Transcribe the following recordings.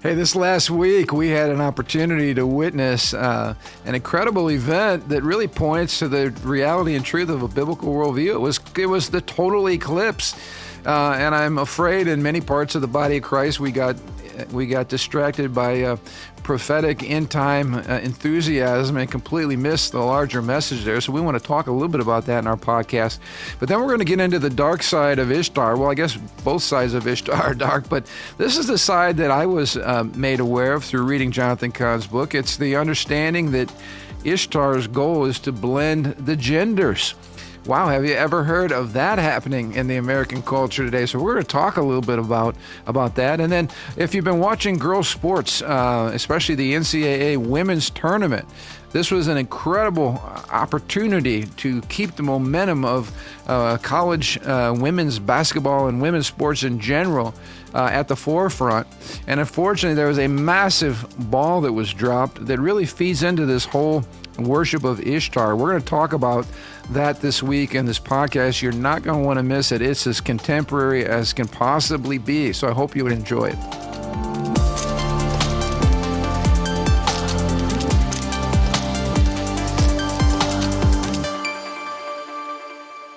Hey, this last week we had an opportunity to witness an incredible event that really points to the reality and truth of a biblical worldview. It was the total eclipse, and I'm afraid in many parts of the body of Christ we got distracted by prophetic end-time enthusiasm and completely missed the larger message there. So we want to talk a little bit about that in our podcast. But then we're going to get into the dark side of Ishtar. Well, I guess both sides of Ishtar are dark, but this is the side that I was made aware of through reading Jonathan Cahn's book. It's the understanding that Ishtar's goal is to blend the genders. Wow, have you ever heard of that happening in the American culture today? So we're going to talk a little bit about that. And then if you've been watching girls' sports, especially the NCAA women's tournament, this was an incredible opportunity to keep the momentum of college women's basketball and women's sports in general at the forefront. And unfortunately, there was a massive ball that was dropped that really feeds into this whole worship of Ishtar. We're going to talk about that this week in this podcast. You're not going to want to miss it. It's as contemporary as can possibly be. So I hope you would enjoy it.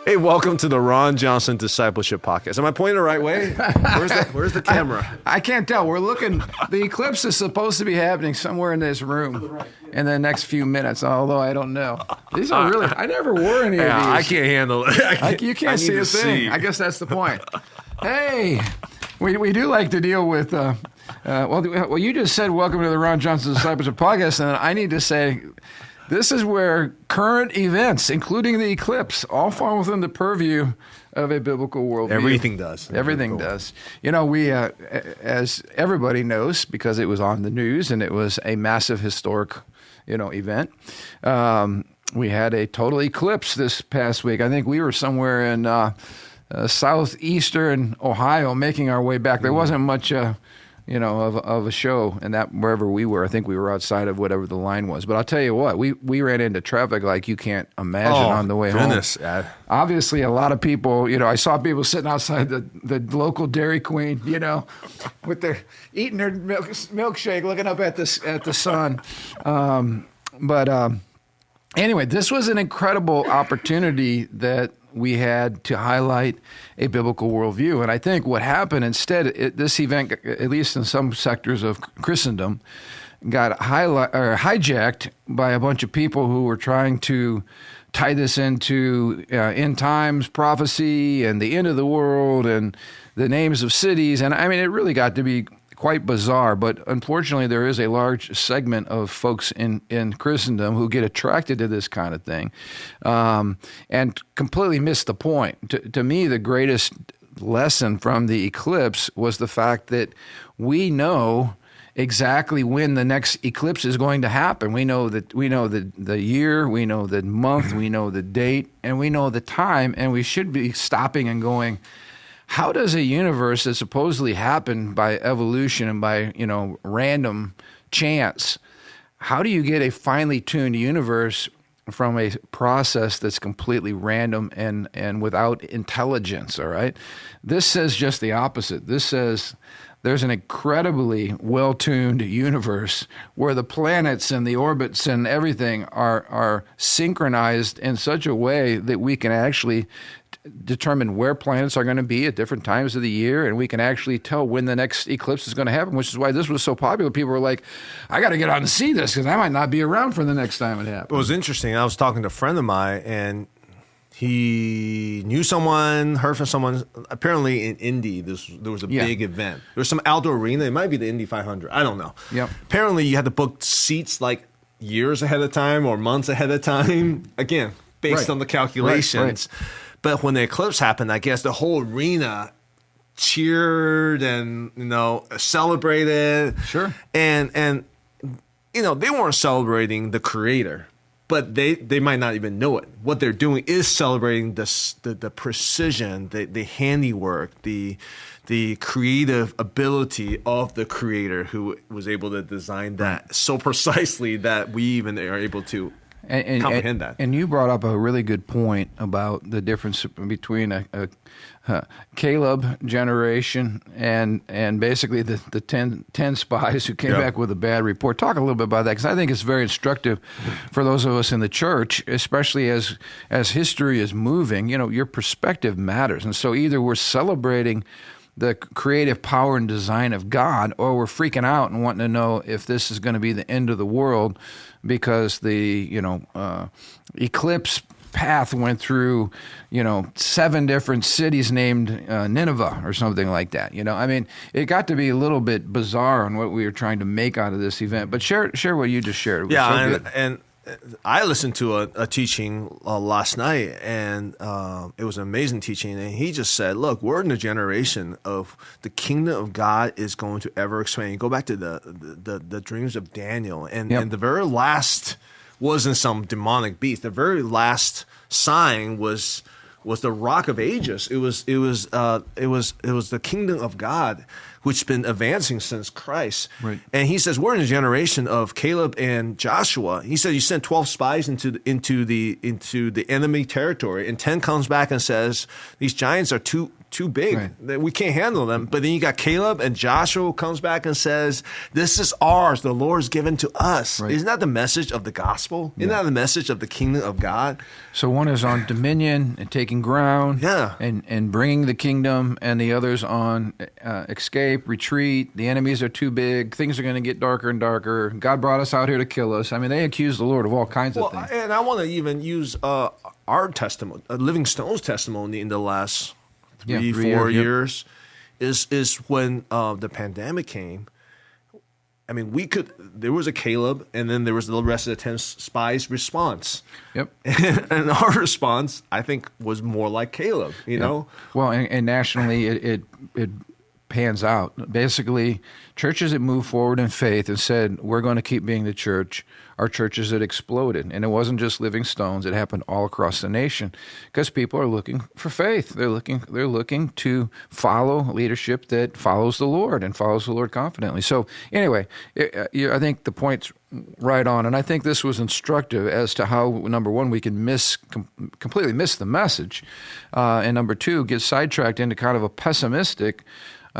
Hey, welcome to the Ron Johnson Discipleship Podcast. Am I pointing the right way? Where's the camera? I can't tell. We're looking. The eclipse is supposed to be happening somewhere in this room in the next few minutes, although I don't know. These are really, I never wore any of these. I can't handle it. You can't see a thing. I guess that's the point. Hey, we do like to deal with, well, you just said welcome to the Ron Johnson Discipleship Podcast, and I need to say, this is where current events, including the eclipse, all fall within the purview of a biblical worldview. Everything does. Everything does. You know, we, as everybody knows, because it was on the news and it was a massive historic, event, we had a total eclipse this past week. I think we were somewhere in southeastern Ohio making our way back. There wasn't much of a show, and that wherever we were, I think we were outside of whatever the line was. But I'll tell you what, we ran into traffic like you can't imagine on the way home. Obviously, a lot of people, I saw people sitting outside the local Dairy Queen, with their eating their milkshake, looking up at the sun. Anyway, this was an incredible opportunity that we had to highlight a biblical worldview. And I think what happened instead, this event, at least in some sectors of Christendom, got hijacked by a bunch of people who were trying to tie this into end times prophecy and the end of the world and the names of cities. And I mean, it really got to be quite bizarre, but unfortunately there is a large segment of folks in Christendom who get attracted to this kind of thing and completely miss the point. To me, the greatest lesson from the eclipse was the fact that we know exactly when the next eclipse is going to happen. We know the year, we know the month, we know the date, and we know the time, and we should be stopping and going, how does a universe that supposedly happened by evolution and by, random chance, how do you get a finely tuned universe from a process that's completely random and without intelligence, all right? This says just the opposite. This says there's an incredibly well-tuned universe where the planets and the orbits and everything are synchronized in such a way that we can actually determine where planets are going to be at different times of the year, and we can actually tell when the next eclipse is going to happen, which is why this was so popular. People were like, I got to get out and see this because I might not be around for the next time it happens. It was interesting. I was talking to a friend of mine, and he knew someone, heard from someone. Apparently in Indy, there was a big event. There was some outdoor arena. It might be the Indy 500. I don't know. Yep. Apparently you had to book seats like years ahead of time or months ahead of time. Again, based on the calculations. Right. But when the eclipse happened, I guess the whole arena cheered and, celebrated. Sure. And they weren't celebrating the creator, but they might not even know it. What they're doing is celebrating the precision, the handiwork, the creative ability of the creator who was able to design that so precisely that we even are able to comprehend that. And you brought up a really good point about the difference between a Caleb generation and basically the 10 spies who came back with a bad report. Talk a little bit about that, because I think it's very instructive for those of us in the church, especially as history is moving. Your perspective matters. And so either we're celebrating the creative power and design of God, or we're freaking out and wanting to know if this is going to be the end of the world because the eclipse path went through 7 different cities named Nineveh or something like that. It got to be a little bit bizarre on what we were trying to make out of this event. But share what you just shared. And I listened to a teaching last night, and it was an amazing teaching. And he just said, look, we're in a generation of the kingdom of God is going to ever expand. You go back to the dreams of Daniel, and the very last wasn't some demonic beast. The very last sign was the Rock of Ages. It was the kingdom of God, which's been advancing since Christ. Right. And he says we're in a generation of Caleb and Joshua. He said you sent 12 spies into the enemy territory, and 10 comes back and says these giants are too big. Right. That we can't handle them. But then you got Caleb and Joshua comes back and says, this is ours. The Lord has given to us. Right. Isn't that the message of the gospel? Isn't that the message of the kingdom of God? So one is on dominion and taking ground, and bringing the kingdom, and the other's on escape, retreat. The enemies are too big. Things are going to get darker and darker. God brought us out here to kill us. They accuse the Lord of all kinds of things. And I want to even use our testimony, Living Stone's testimony in the last 3-4 years, is when the pandemic came. There was a Caleb, and then there was the rest of the 10 spies' response. Yep. And our response, I think, was more like Caleb, you know? Well, and nationally, it pans out. Basically, churches that moved forward in faith and said, we're going to keep being the church, are churches that exploded. And it wasn't just Living Stones. It happened all across the nation because people are looking for faith. They're looking to follow leadership that follows the Lord and follows the Lord confidently. So anyway, I think the point's right on. And I think this was instructive as to how, number one, we can completely miss the message. And number two, get sidetracked into kind of a pessimistic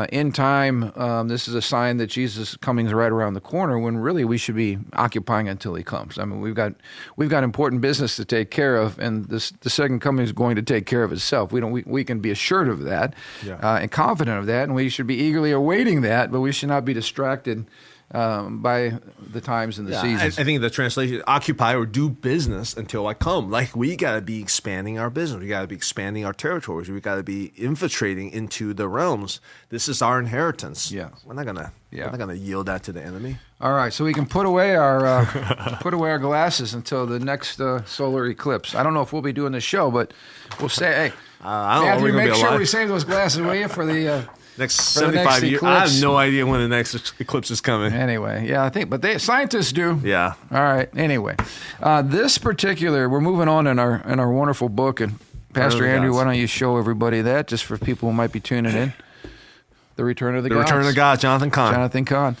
in time, this is a sign that Jesus' coming is right around the corner, when really we should be occupying until he comes. We've got important business to take care of, and the second coming is going to take care of itself. We can be assured of that and confident of that, and we should be eagerly awaiting that, but we should not be distracted by the times and the seasons. I think the translation, occupy or do business until I come. Like, we got to be expanding our business. We got to be expanding our territories. We got to be infiltrating into the realms. This is our inheritance. Yeah. We're not gonna yield that to the enemy. All right, so we can put away our glasses until the next solar eclipse. I don't know if we'll be doing the show, but we'll say, hey, I don't know. We're make sure we save those glasses, will you, for the next 75 years. I have no idea when the next eclipse is coming. Anyway, yeah, I think, but scientists do. Yeah. All right. Anyway, this particular, we're moving on in our wonderful book, and Pastor Andrew, why don't you show everybody that, just for people who might be tuning in? The Return of the Gods. Return of the Gods, Jonathan Cahn.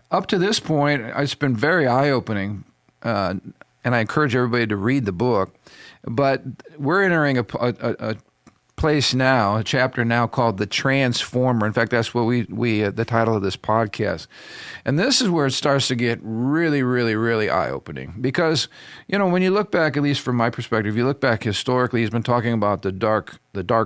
Up to this point, it's been very eye-opening, and I encourage everybody to read the book. But we're entering a place now, a chapter now called The Transformer. In fact, that's what we the title of this podcast. And this is where it starts to get really, really, really eye-opening. Because, when you look back, at least from my perspective, you look back historically, he's been talking about the dark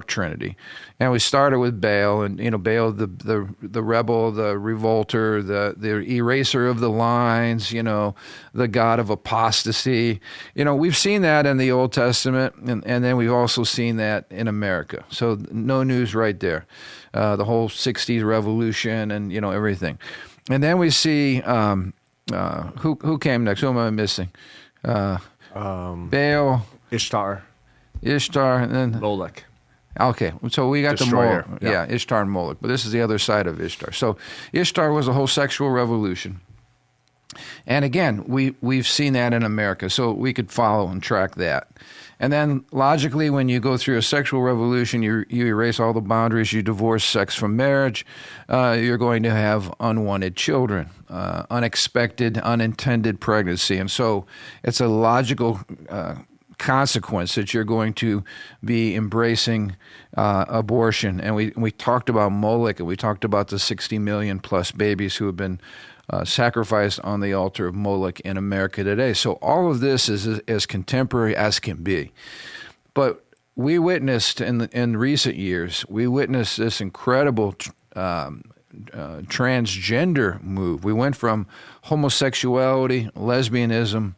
Trinity. And we started with Baal, and Baal, the rebel, the revolter, the eraser of the lines, the god of apostasy. We've seen that in the Old Testament, and then we've also seen that in America. So no news right there. The whole 60s revolution and everything. And then we see who came next? Who am I missing? Baal, Ishtar, and then Molech. Okay, so we got Destroyer. the Moloch, Ishtar and Moloch, but this is the other side of Ishtar. So Ishtar was a whole sexual revolution. And again, we've seen that in America, so we could follow and track that. And then logically, when you go through a sexual revolution, you erase all the boundaries, you divorce sex from marriage, you're going to have unwanted children, unexpected, unintended pregnancy. And so it's a logical consequence that you're going to be embracing abortion. And we talked about Moloch, and we talked about the 60 million plus babies who have been sacrificed on the altar of Moloch in America today. So all of this is as contemporary as can be. But we witnessed in recent years, this incredible transgender move. We went from homosexuality, lesbianism,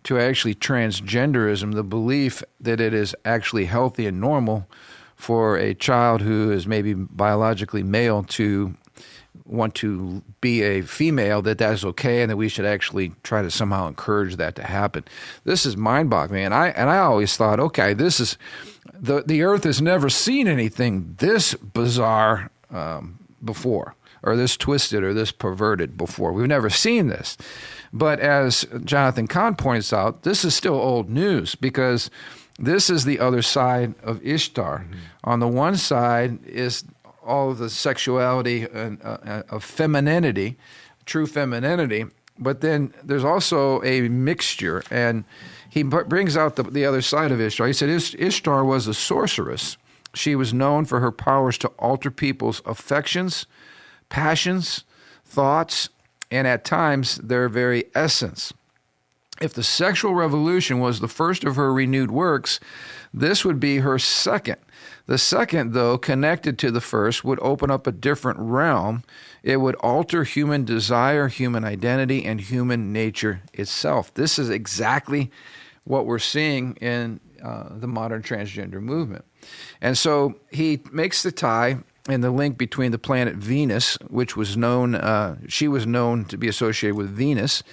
to actually transgenderism, the belief that it is actually healthy and normal for a child who is maybe biologically male to want to be a female, that is okay, and that we should actually try to somehow encourage that to happen. This is mind-boggling, and I always thought, okay, this is the Earth has never seen anything this bizarre before, or this twisted, or this perverted before. We've never seen this. But as Jonathan Cahn points out, this is still old news, because this is the other side of Ishtar. Mm-hmm. On the one side is all of the sexuality of femininity, true femininity, but then there's also a mixture, and he brings out the other side of Ishtar. He said Ishtar was a sorceress. She was known for her powers to alter people's affections, passions, thoughts, and at times their very essence. If the sexual revolution was the first of her renewed works, this would be her second. The second, though, connected to the first, would open up a different realm. It would alter human desire, human identity, and human nature itself. This is exactly what we're seeing in the modern transgender movement. And so he makes the tie and the link between the planet Venus, which was known, she was known to be associated with Venus.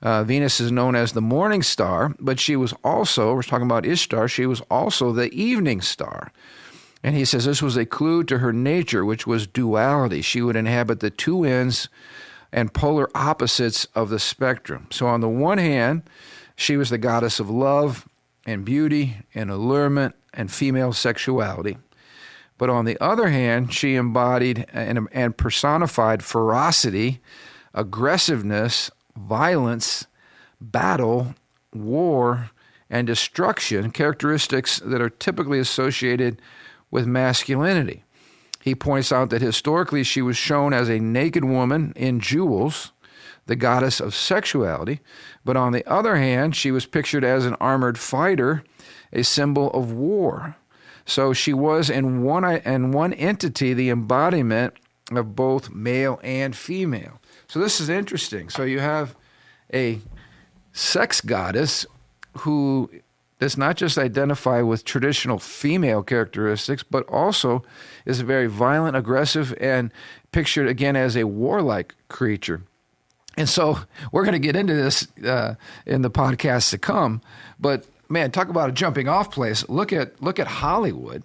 Venus is known as the morning star, but she was also, we're talking about Ishtar, she was also the evening star. And he says this was a clue to her nature, which was duality. She would inhabit the two ends and polar opposites of the spectrum. So on the one hand, she was the goddess of love and beauty and allurement and female sexuality. But on the other hand, she embodied and personified ferocity, aggressiveness, violence, battle, war, and destruction, characteristics that are typically associated with masculinity. He points out that historically she was shown as a naked woman in jewels, the goddess of sexuality, but on the other hand, she was pictured as an armored fighter, a symbol of war. So she was in one entity the embodiment of both male and female. So this is interesting. So you have a sex goddess who does not just identify with traditional female characteristics, but also is very violent, aggressive, and pictured again as a warlike creature. And so we're going to get into this in the podcasts to come. But man, talk about a jumping off place. Look at Hollywood,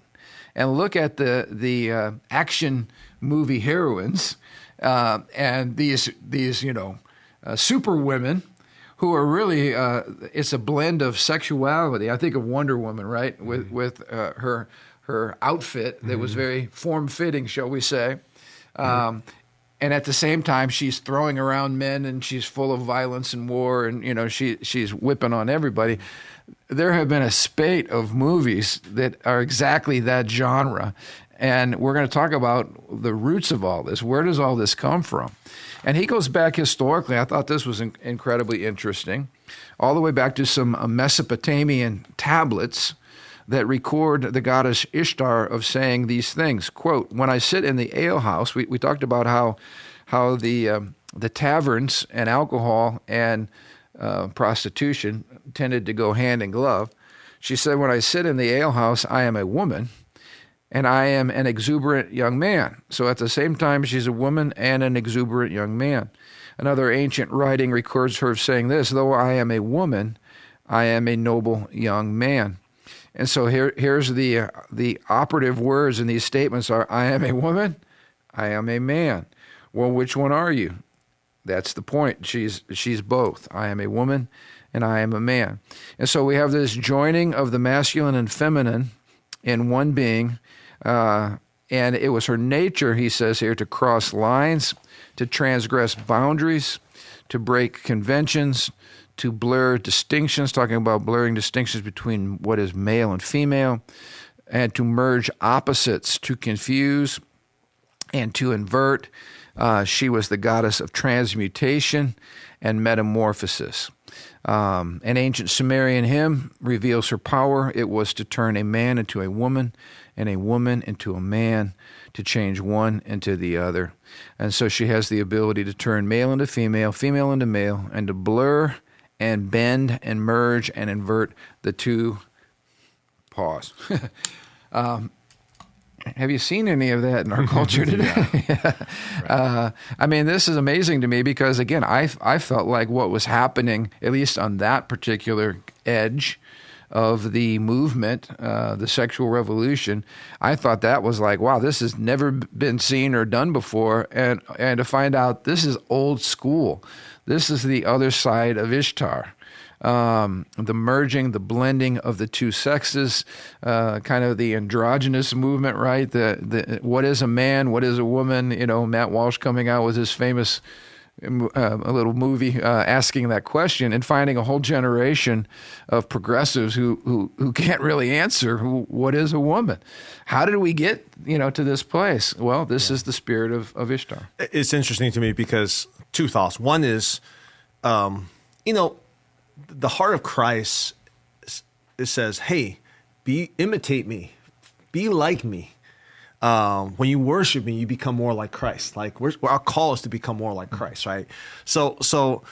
and look at the action movie heroines and these super women who are really it's a blend of sexuality. I think of Wonder Woman, right, with her outfit that was very form fitting, shall we say. And at the same time, she's throwing around men, and she's full of violence and war, and she's whipping on everybody. There have been a spate of movies that are exactly that genre, and we're going to talk about the roots of all this. Where does all this come from? And he goes back historically. I thought this was incredibly interesting, all the way back to some Mesopotamian tablets that record the goddess Ishtar of saying these things. Quote, "When I sit in the alehouse," we talked about how the taverns and alcohol and prostitution tended to go hand in glove. She said, "When I sit in the alehouse, I am a woman, and I am an exuberant young man." So at the same time, she's a woman and an exuberant young man. Another ancient writing records her saying this, "Though I am a woman, I am a noble young man." And so here's the operative words in these statements are, I am a woman, I am a man. Well, which one are you? That's the point. She's both. I am a woman and I am a man. And so we have this joining of the masculine and feminine in one being. And it was her nature, he says here, to cross lines, to transgress boundaries, to break conventions, to blur distinctions, talking about blurring distinctions between what is male and female, and to merge opposites, to confuse and to invert. She was the goddess of transmutation and metamorphosis. An ancient Sumerian hymn reveals her power. It was to turn a man into a woman and a woman into a man, to change one into the other. And so she has the ability to turn male into female, female into male, and to blur and bend and merge and invert the two. Pause. Have you seen any of that in our culture today? Yeah. I mean, this is amazing to me because, again, I felt like what was happening, at least on that particular edge of the movement, the sexual revolution, I thought that was like, wow, this has never been seen or done before. And to find out this is old school. This is the other side of Ishtar. The merging, the blending of the two sexes, kind of the androgynous movement, right? The what is a man, what is a woman? You know, Matt Walsh coming out with his famous a little movie asking that question and finding a whole generation of progressives who can't really answer what is a woman. How did we get to this place? Well, this is the spirit of Ishtar. It's interesting to me because two thoughts. One is, the heart of Christ, it says, hey, imitate me, be like me. When you worship me, you become more like Christ. Like our call is to become more like Christ, right? So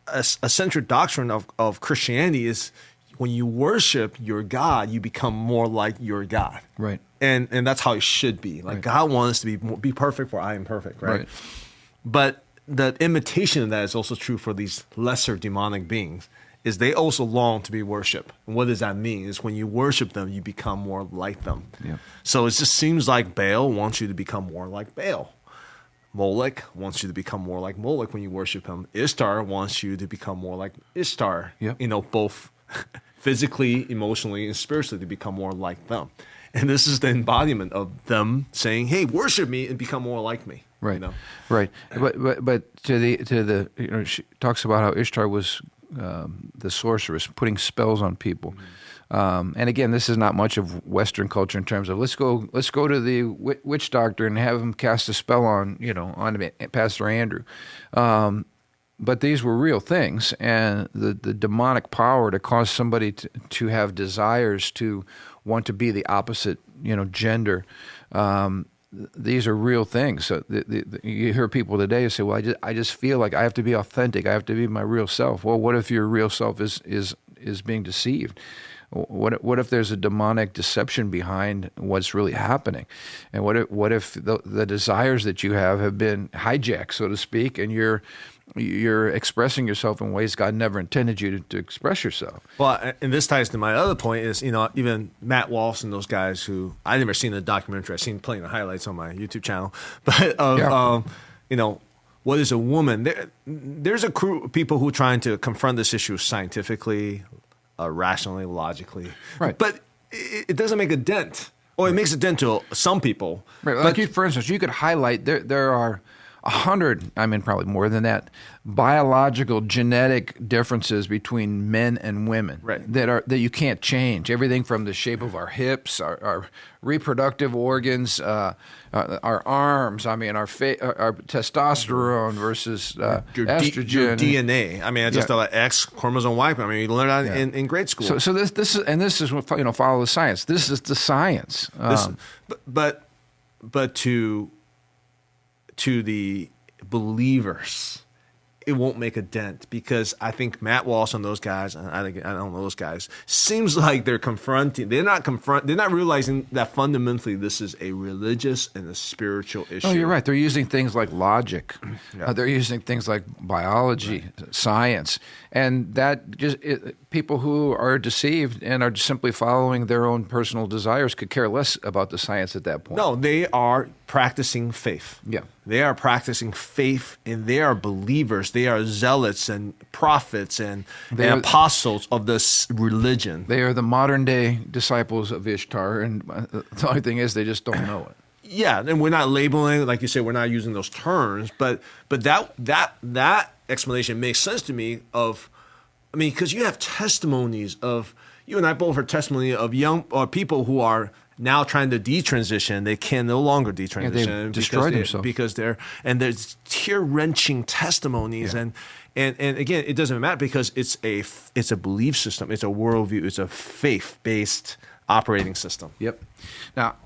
a central doctrine of Christianity is when you worship your God, you become more like your God, right? And that's how it should be. Like God wants us to be perfect, for I am perfect, right? But the imitation of that is also true for these lesser demonic beings. Is they also long to be worshipped. And what does that mean? Is when you worship them, you become more like them. Yeah. So it just seems like Baal wants you to become more like Baal. Molech wants you to become more like Molech when you worship him. Ishtar wants you to become more like Ishtar. Yep. Both physically, emotionally, and spiritually to become more like them. And this is the embodiment of them saying, hey, worship me and become more like me. Right. Right. But to the she talks about how Ishtar was the sorceress, putting spells on people. And again, this is not much of Western culture in terms of let's go to the witch doctor and have him cast a spell on Pastor Andrew. But these were real things, and the demonic power to cause somebody to have desires to want to be the opposite, gender. These are real things. So you hear people today say, "Well, I just feel like I have to be authentic. I have to be my real self." Well, what if your real self is being deceived? What if there's a demonic deception behind what's really happening? And what if the desires that you have been hijacked, so to speak, and you're expressing yourself in ways God never intended you to express yourself? Well, and this ties to my other point is, even Matt Walsh and those guys who I've never seen the documentary. I've seen plenty of highlights on my YouTube channel, but what is a woman? There's a crew of people who are trying to confront this issue scientifically, rationally, logically, right? But it doesn't make a dent. Or it makes a dent to some people. Right. Like for instance, you could highlight there are 100, probably more than that, biological genetic differences between men and women, right, that you can't change. Everything from the shape of our hips, our reproductive organs, our arms. our testosterone versus estrogen, your DNA. I just thought X chromosome Y. You learn that in grade school. So this is follow the science. This is the science. But to the believers, it won't make a dent, because I think Matt Walsh and those guys, and I don't know those guys, seems like they're not realizing that fundamentally this is a religious and a spiritual issue. Oh, you're right. They're using things like logic. Yeah. They're using things like biology, science, and that people who are deceived and are simply following their own personal desires could care less about the science at that point. No, they are practicing faith. Yeah. They are practicing faith, and they are believers. They are zealots and prophets and apostles of this religion. They are the modern day disciples of Ishtar, and the only thing is they just don't know it. Yeah, and we're not labeling, like you say, we're not using those terms, but that explanation makes sense to me. Because you have testimonies of, you and I both heard testimony of young or people who are now trying to detransition. They can no longer detransition. They've destroyed themselves. Because there's tear-wrenching testimonies. Yeah. And again, it doesn't matter because it's a belief system. It's a worldview. It's a faith-based operating system. Yep. Now,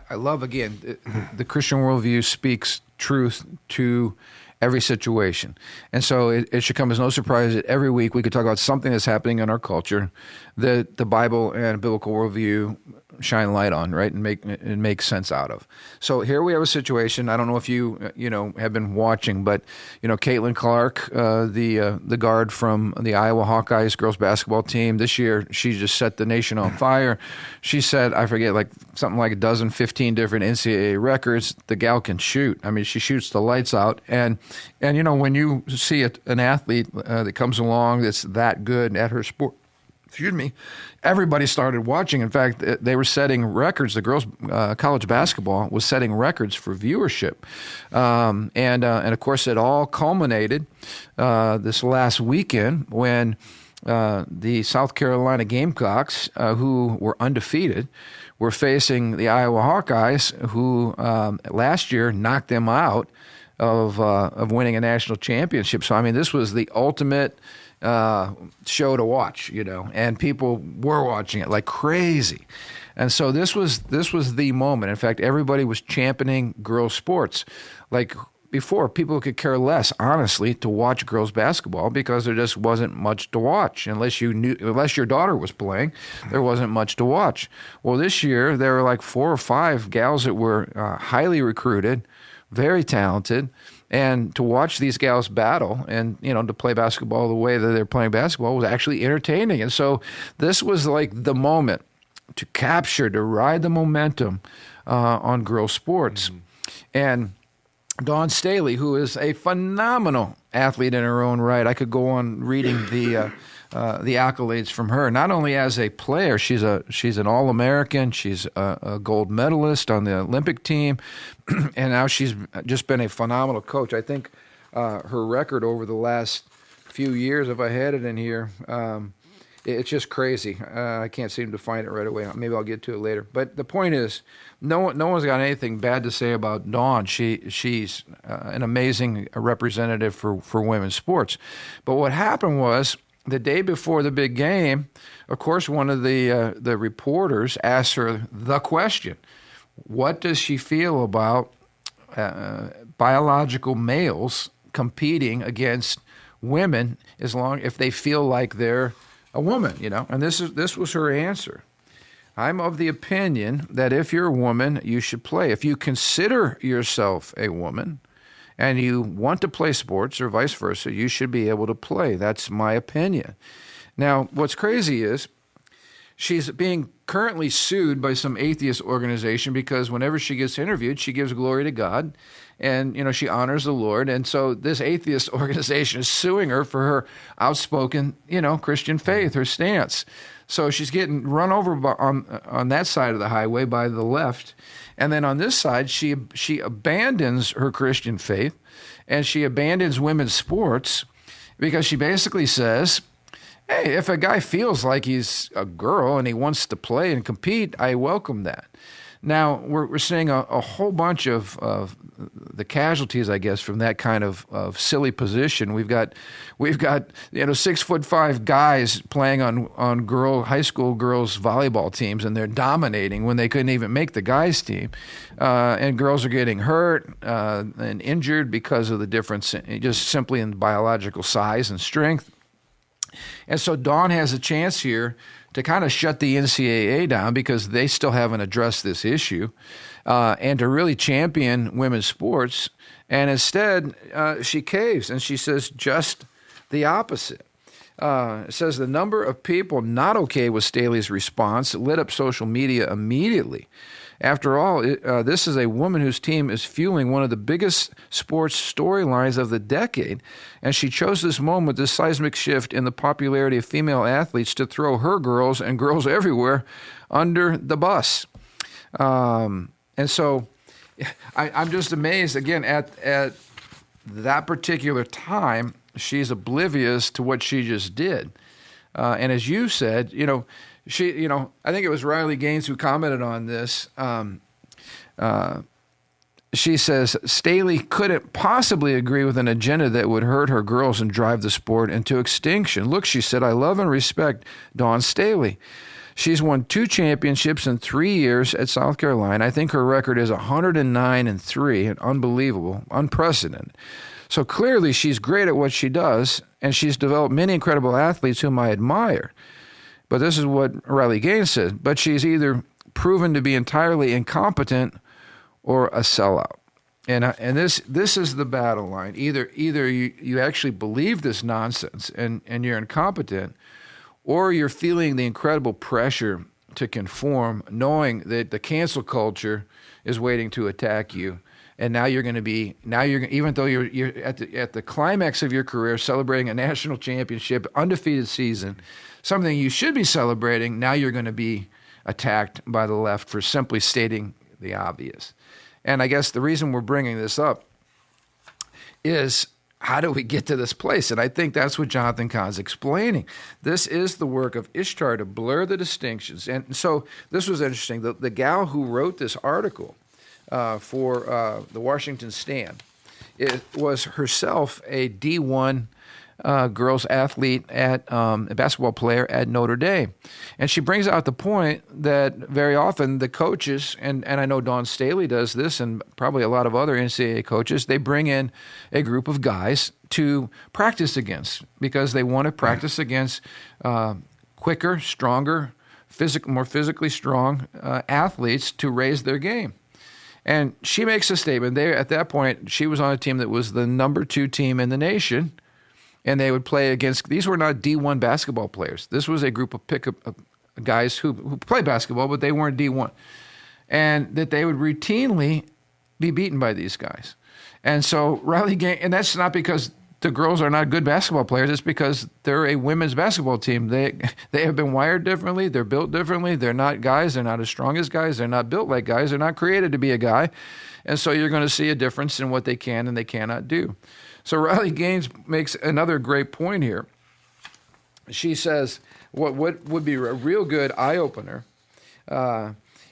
I love, again, the Christian worldview speaks truth to every situation. And so it should come as no surprise that every week we could talk about something that's happening in our culture that the Bible and biblical worldview shine light on, right, and make sense out of. So here we have a situation. I don't know if you have been watching, but Caitlin Clark, the guard from the Iowa Hawkeyes girls basketball team, this year she just set the nation on fire. She said, I forget, something like 15 different NCAA records. The gal can shoot. I mean, she shoots the lights out. And when you see an athlete that comes along that's that good at her sport, everybody started watching. In fact, they were setting records. The girls' college basketball was setting records for viewership. And of course, it all culminated this last weekend when the South Carolina Gamecocks, who were undefeated, were facing the Iowa Hawkeyes, who last year knocked them out of winning a national championship. So, I mean, this was the ultimate show to watch, and people were watching it like crazy. And so this was the moment. In fact, everybody was championing girls' sports. Like before, people could care less, honestly, to watch girls' basketball because there just wasn't much to watch. Unless your daughter was playing, there wasn't much to watch. Well, this year, there were like 4 or 5 gals that were highly recruited, very talented, and to watch these gals battle and, to play basketball the way that they're playing basketball was actually entertaining. And so this was like the moment to ride the momentum on girls' sports. Mm-hmm. And Dawn Staley, who is a phenomenal athlete in her own right, I could go on reading the accolades from her. Not only as a player, she's an All-American, she's a gold medalist on the Olympic team, and now she's just been a phenomenal coach. I think her record over the last few years, if I had it in here, it's just crazy. I can't seem to find it right away. Maybe I'll get to it later. But the point is, no one's got anything bad to say about Dawn. She's an amazing representative for women's sports. But what happened was, the day before the big game, of course, one of the reporters asked her the question, what does she feel about biological males competing against women if they feel like they're a woman, And this was her answer. I'm of the opinion that if you're a woman, you should play. If you consider yourself a woman and you want to play sports or vice versa, you should be able to play. That's my opinion. Now, what's crazy is she's being currently sued by some atheist organization because whenever she gets interviewed, she gives glory to God and, she honors the Lord. And so this atheist organization is suing her for her outspoken, Christian faith, her stance. So she's getting run over on that side of the highway by the left. And then on this side, she abandons her Christian faith and she abandons women's sports because she basically says, hey, if a guy feels like he's a girl and he wants to play and compete, I welcome that. Now, we're seeing a whole bunch of the casualties, I guess, from that kind of silly position. We've got 6'5" guys playing on high school girls volleyball teams, and they're dominating when they couldn't even make the guys team. And girls are getting hurt and injured because of the difference just simply in biological size and strength. And so Dawn has a chance here to kind of shut the NCAA down because they still haven't addressed this issue, and to really champion women's sports. And instead, she caves and she says just the opposite. It says the number of people not okay with Staley's response lit up social media immediately. After all, this is a woman whose team is fueling one of the biggest sports storylines of the decade, and she chose this moment, this seismic shift in the popularity of female athletes, to throw her girls and girls everywhere under the bus. And so I'm just amazed, again, at that particular time. She's oblivious to what she just did. And as you said, I think it was Riley Gaines who commented on this. She says, Staley couldn't possibly agree with an agenda that would hurt her girls and drive the sport into extinction. Look, she said, I love and respect Dawn Staley. She's won 2 championships in 3 years at South Carolina. I think her record is 109-3, unbelievable, unprecedented. So clearly she's great at what she does, and she's developed many incredible athletes whom I admire. But this is what Riley Gaines said. But she's either proven to be entirely incompetent or a sellout. And this is the battle line. Either you actually believe this nonsense and you're incompetent, or you're feeling the incredible pressure to conform, knowing that the cancel culture is waiting to attack you. And now you're going to be, even though you're at the climax of your career, celebrating a national championship, undefeated season, something you should be celebrating, now you're going to be attacked by the left for simply stating the obvious. And I guess the reason we're bringing this up is, how do we get to this place? And I think that's what Jonathan Cahn's explaining. This is the work of Ishtar to blur the distinctions. And so this was interesting. The gal who wrote this article for the Washington Stand, it was herself a D1 girls athlete, a basketball player at Notre Dame. And she brings out the point that very often the coaches, and I know Dawn Staley does this, and probably a lot of other NCAA coaches, they bring in a group of guys to practice against, because they want to practice against quicker, stronger, more physically strong athletes to raise their game. And she makes a statement. At that point, she was on a team that was the number 2 team in the nation, and they would play against, these were not D1 basketball players. This was a group of pickup guys who play basketball, but they weren't D1. And that they would routinely be beaten by these guys. And so Riley Gaines, and that's not because the girls are not good basketball players, it's because they're a women's basketball team. They have been wired differently, they're built differently, they're not guys, they're not as strong as guys, they're not built like guys, they're not created to be a guy. And so you're going to see a difference in what they can and they cannot do. So Riley Gaines makes another great point here. She says what would be a real good eye-opener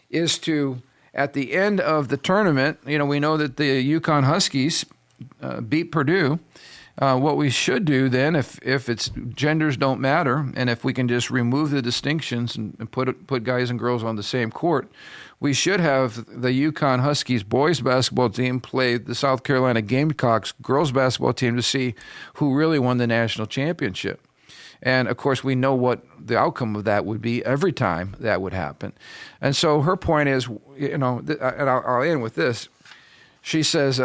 is to, at the end of the tournament, we know that the UConn Huskies beat Purdue. What we should do then, if it's genders don't matter, and if we can just remove the distinctions and put guys and girls on the same court, we should have the UConn Huskies boys basketball team play the South Carolina Gamecocks girls basketball team to see who really won the national championship. And, of course, we know what the outcome of that would be every time that would happen. And so her point is, and I'll end with this. She says,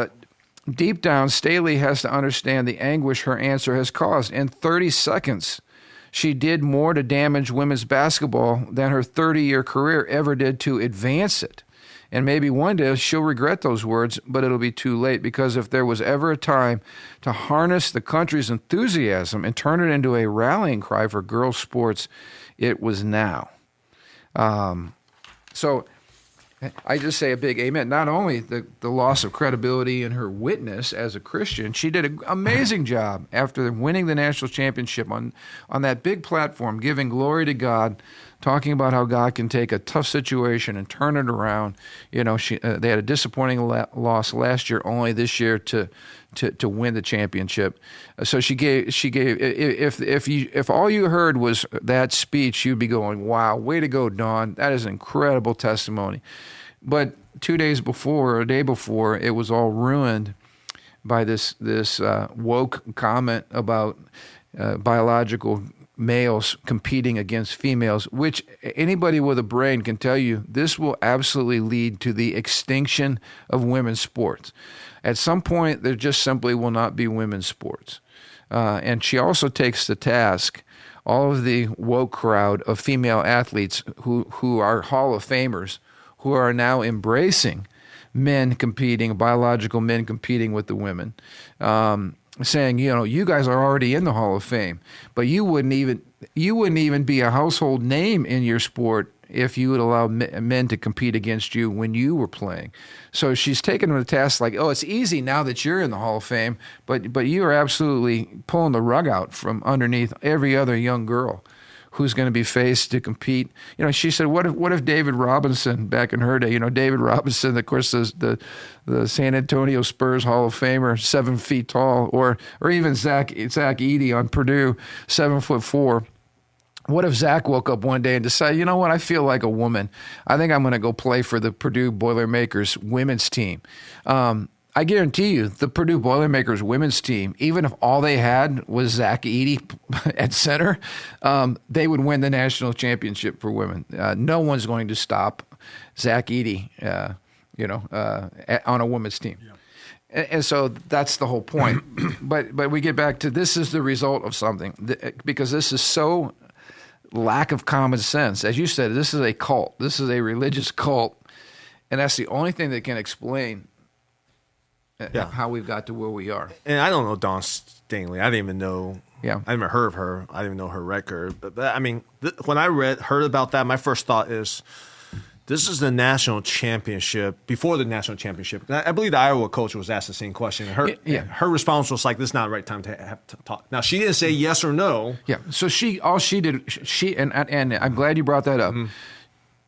deep down, Staley has to understand the anguish her answer has caused. In 30 seconds, she did more to damage women's basketball than her 30-year career ever did to advance it. And maybe one day she'll regret those words, but it'll be too late, because if there was ever a time to harness the country's enthusiasm and turn it into a rallying cry for girls' sports, it was now. So I just say a big amen. Not only the loss of credibility in her witness as a Christian, she did an amazing job after winning the national championship on that big platform, giving glory to God, talking about how God can take a tough situation and turn it around. They had a disappointing loss last year, only this year to win the championship. So she gave. If all you heard was that speech, you'd be going, "Wow, way to go, Dawn! That is an incredible testimony." But 2 days before, or a day before, it was all ruined by this woke comment about biological males competing against females, which anybody with a brain can tell you this will absolutely lead to the extinction of women's sports. At some point, there just simply will not be women's sports. And she also takes to task all of the woke crowd of female athletes who are Hall of Famers, who are now embracing biological men competing with the women, saying, you guys are already in the Hall of Fame, but you wouldn't even be a household name in your sport if you would allow men to compete against you when you were playing. So she's taken them to task like, it's easy now that you're in the Hall of Fame, but you are absolutely pulling the rug out from underneath every other young girl who's going to be faced to compete. She said, what if David Robinson, back in her day, David Robinson, of course, the San Antonio Spurs Hall of Famer, 7 feet tall, or even Zach Edey on Purdue, 7'4". What if Zach woke up one day and decided, you know what, I feel like a woman. I think I'm going to go play for the Purdue Boilermakers women's team. I guarantee you, the Purdue Boilermakers women's team, even if all they had was Zach Edey at center, they would win the national championship for women. No one's going to stop Zach Edey, on a women's team. Yeah. And so that's the whole point. But we get back to, this is the result of something, because this is so lack of common sense. As you said, this is a cult. This is a religious cult. And that's the only thing that can explain how we've got to where we are. And I don't know Dawn Stingley. I didn't even know. Yeah. I never heard of her. I didn't even know her record. But I mean, when I heard about that, my first thought is, this is the national championship, before the national championship. I believe the Iowa coach was asked the same question. Her response was like, this is not the right time to have to talk. Now, she didn't say yes or no. Yeah. So all she did, and I'm glad you brought that up. Mm-hmm.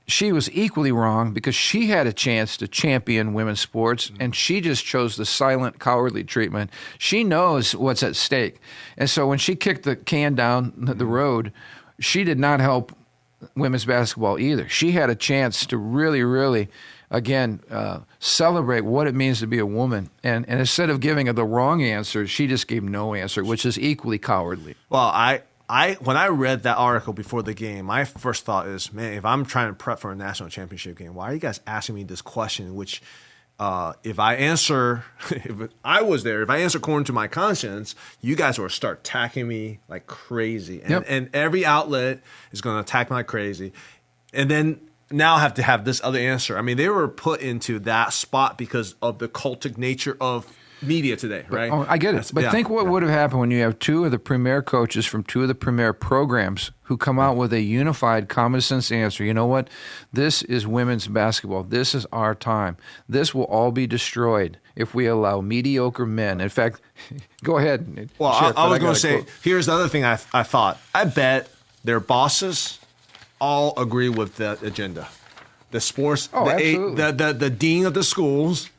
She was equally wrong, because she had a chance to champion women's sports, and she just chose the silent, cowardly treatment. She knows what's at stake. And so when she kicked the can down the road, she did not help women's basketball either. She had a chance to really, really, again, celebrate what it means to be a woman. And instead of giving the wrong answer, she just gave no answer, which is equally cowardly. Well, when I read that article before the game, my first thought is, man, if I'm trying to prep for a national championship game, why are you guys asking me this question? Which, if I answer according to my conscience, you guys will start attacking me like crazy. And every outlet is going to attack me like crazy. And then now I have to have this other answer. I mean, they were put into that spot because of the cultic nature of media today, right? I get it. But think what would have happened when you have two of the premier coaches from two of the premier programs who come out with a unified common sense answer. You know what? This is women's basketball. This is our time. This will all be destroyed if we allow mediocre men. In fact, go ahead. Well, I was going to say, here's the other thing I thought. I bet their bosses all agree with the agenda. The sports, the dean of the schools,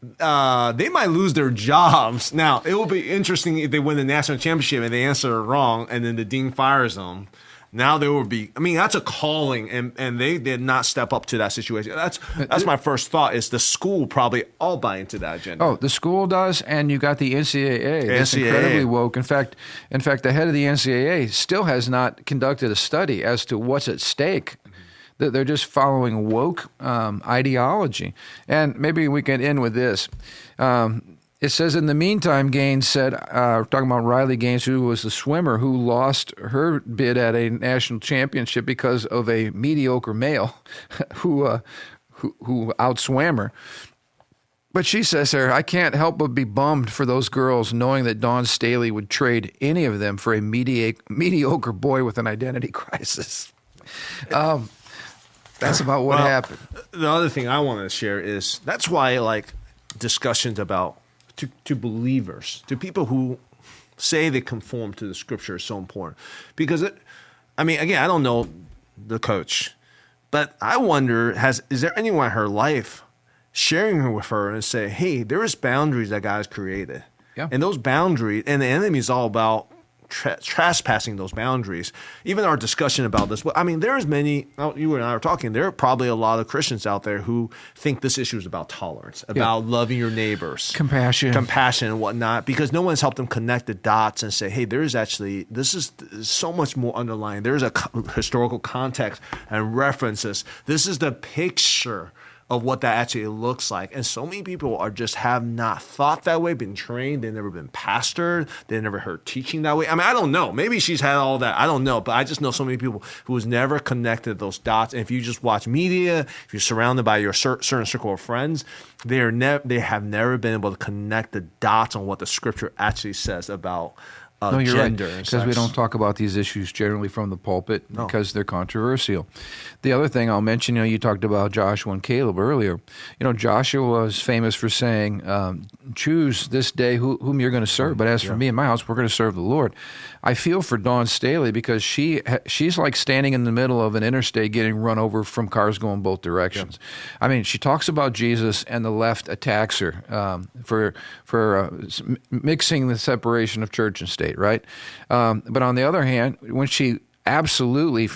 they might lose their jobs. Now, it will be interesting if they win the national championship and they answer wrong and then the dean fires them. Now there will be, that's a calling, and they did not step up to that situation. That's my first thought, is the school probably all buy into that agenda. Oh, the school does, and you got the NCAA. That's incredibly woke. In fact, the head of the NCAA still has not conducted a study as to what's at stake. They're just following woke ideology. And maybe we can end with this. It says, in the meantime, Gaines said, talking about Riley Gaines, who was the swimmer who lost her bid at a national championship because of a mediocre male who outswam her. But she says there, I can't help but be bummed for those girls knowing that Dawn Staley would trade any of them for a mediocre boy with an identity crisis. That's about what happened. The other thing I want to share is, that's why discussions about to believers, to people who say they conform to the scripture is so important. Because, again, I don't know the coach, but I wonder, is there anyone in her life sharing with her and say, hey, there is boundaries that God has created. Yeah. And those boundaries, and the enemy is all about trespassing those boundaries. Even our discussion about this, there is many, you and I are talking, there are probably a lot of Christians out there who think this issue is about tolerance, about loving your neighbors. Compassion and whatnot, because no one's helped them connect the dots and say, hey, this is so much more underlying. There's a historical context and references. This is the picture of what that actually looks like. And so many people are just have not thought that way, been trained, they've never been pastored, they've never heard teaching that way. I mean, I don't know. Maybe she's had all that. I don't know. But I just know so many people who has never connected those dots. And if you just watch media, if you're surrounded by your certain circle of friends, they have never been able to connect the dots on what the scripture actually says about no, you're gender right, and because we sex. don't talk about these issues generally from the pulpit because they're controversial. The other thing I'll mention, you talked about Joshua and Caleb earlier. Joshua was famous for saying, choose this day whom you're going to serve. But as for me and my house, we're going to serve the Lord. I feel for Dawn Staley because she's like standing in the middle of an interstate getting run over from cars going both directions. I mean, she talks about Jesus and the left attacks her for mixing the separation of church and state, right? But on the other hand, when she absolutely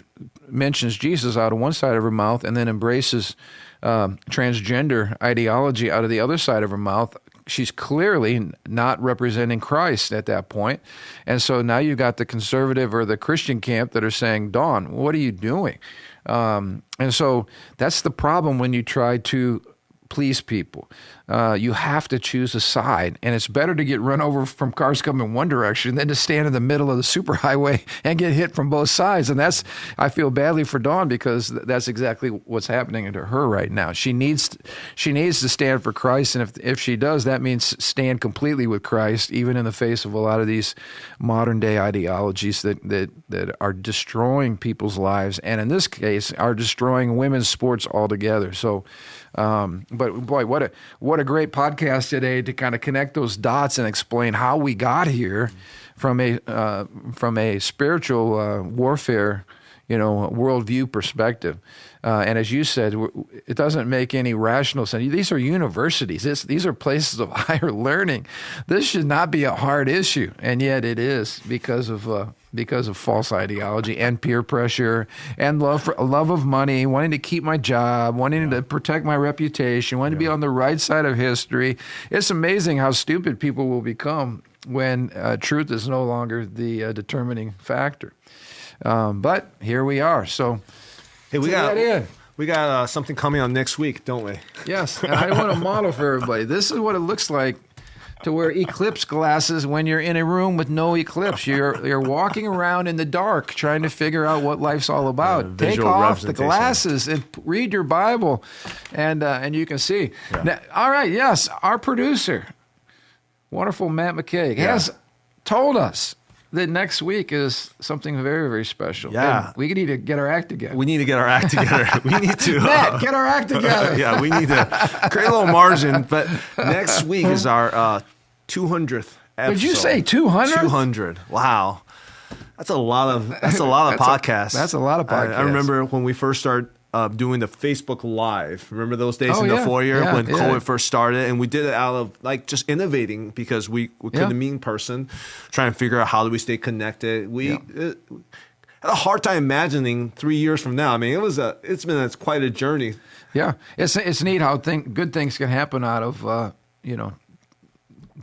mentions Jesus out of one side of her mouth and then embraces transgender ideology out of the other side of her mouth, she's clearly not representing Christ at that point. And so now you've got the conservative or the Christian camp that are saying, Dawn, what are you doing? And so that's the problem when you try to please people. You have to choose a side, and it's better to get run over from cars coming one direction than to stand in the middle of the superhighway and get hit from both sides. And I feel badly for Dawn because that's exactly what's happening to her right now. She needs to stand for Christ, and if she does, that means stand completely with Christ, even in the face of a lot of these modern day ideologies that are destroying people's lives, and in this case, are destroying women's sports altogether. So, but boy, what a great podcast today to kind of connect those dots and explain how we got here from a spiritual warfare, worldview perspective. And as you said, it doesn't make any rational sense. These are universities. These are places of higher learning. This should not be a hard issue, and yet it is because of false ideology and peer pressure and love of money, wanting to keep my job, wanting to protect my reputation, wanting to be on the right side of history. It's amazing how stupid people will become when truth is no longer the determining factor. But here we are. So, hey, we got something coming on next week, don't we? Yes, and I want to model for everybody. This is what it looks like to wear eclipse glasses when you're in a room with no eclipse. You're walking around in the dark trying to figure out what life's all about. Take off the glasses and read your Bible, and you can see. Yeah. Now, all right, yes, our producer, wonderful Matt McKay, has told us that next week is something very, very special. Yeah. And we need to get our act together. We need to get our act together. We need to. Matt, get our act together. Yeah, we need to create a little margin. But next week is our 200th episode. Did you say 200? 200. Wow. That's a lot of podcasts. That's a lot of podcasts. I remember when we first started doing the Facebook Live. Remember those days in the foyer when COVID first started? And we did it out of just innovating because we couldn't meet in person, trying to figure out how do we stay connected. We had a hard time imagining 3 years from now. I mean, it's been quite a journey. Yeah, it's neat how good things can happen out of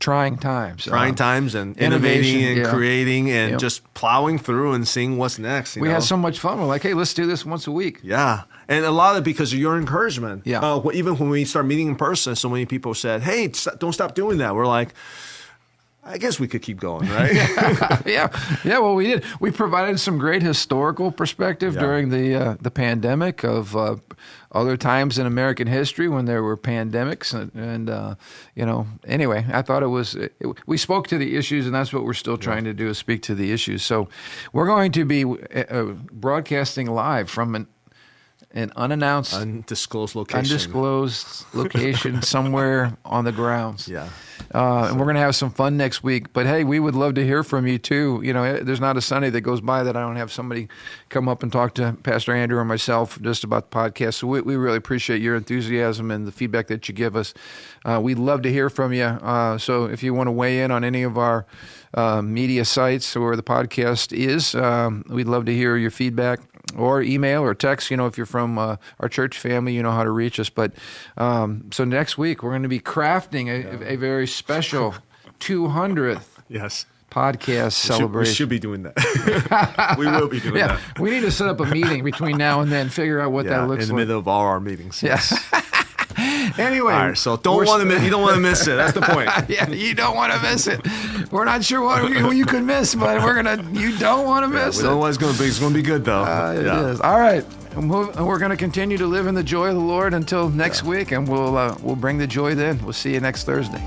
trying times. Trying times and innovating and creating and just plowing through and seeing what's next. We had so much fun. We're like, hey, let's do this once a week. Yeah. And a lot of it because of your encouragement. Yeah. Even when we start meeting in person, so many people said, hey, don't stop doing that. We're like, I guess we could keep going, right? Yeah. Well, we did. We provided some great historical perspective during the pandemic of other times in American history when there were pandemics, and Anyway, I thought we spoke to the issues, and that's what we're still trying to do is speak to the issues. So, we're going to be broadcasting live from an unannounced, undisclosed location somewhere on the grounds. Yeah. And we're going to have some fun next week. But hey, we would love to hear from you too. There's not a Sunday that goes by that I don't have somebody come up and talk to Pastor Andrew or myself just about the podcast. So we really appreciate your enthusiasm and the feedback that you give us. We'd love to hear from you. So if you want to weigh in on any of our media sites where the podcast is, we'd love to hear your feedback. Or email or text, if you're from our church family, you know how to reach us. But so next week, we're going to be crafting a very special 200th podcast celebration. We should be doing that. We will be doing that. We need to set up a meeting between now and then, figure out what that looks like. In the middle of all our meetings. Yes. Anyway, All right, so you don't want to miss it. That's the point. Yeah, you don't want to miss it. We're not sure what you could miss, but you don't want to miss We it. don't know what it's going to be. It's going to be good, though. It is. All right. We're going to continue to live in the joy of the Lord until next week, and we'll bring the joy then. We'll see you next Thursday.